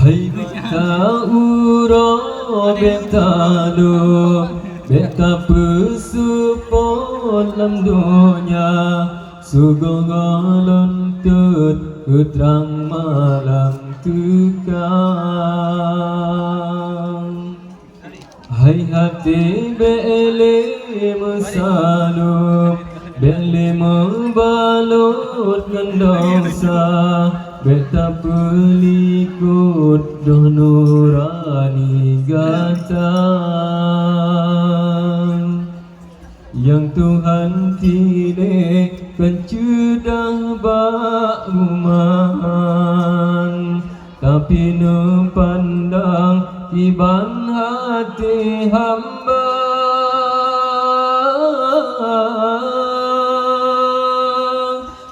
Hai beta uro beta lo beta pesupon lam dunia sugong tut terang malam tukang. Hai hati bele mesalu bele membalut dengan dosa beta pelikut doh nurani gatang yang Tuhan tile kencudah bak uman tapi nepandang iban hati hamba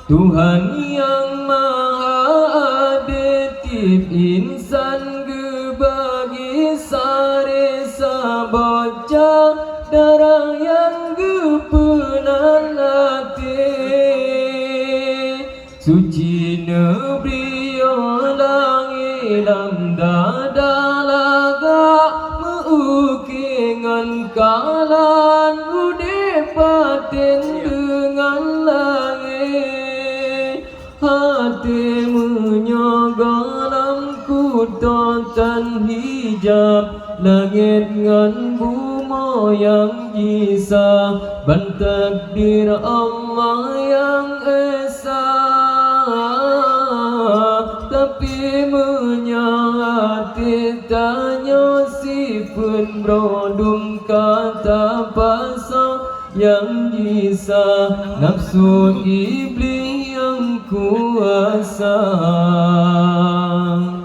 Tuhan yang maha adil insan gebagi sare saboja darah yang gepenan hati suci nebrio langilam dada laga meukingan kalan ude paten dengan langit hati menyogalam kutotan hijab langit ngan bumi yang kisah ban takdir Allah yang esa tapi menyati tanya sifun brodum kata pasal yang kisah nafsu iblis yang kuasa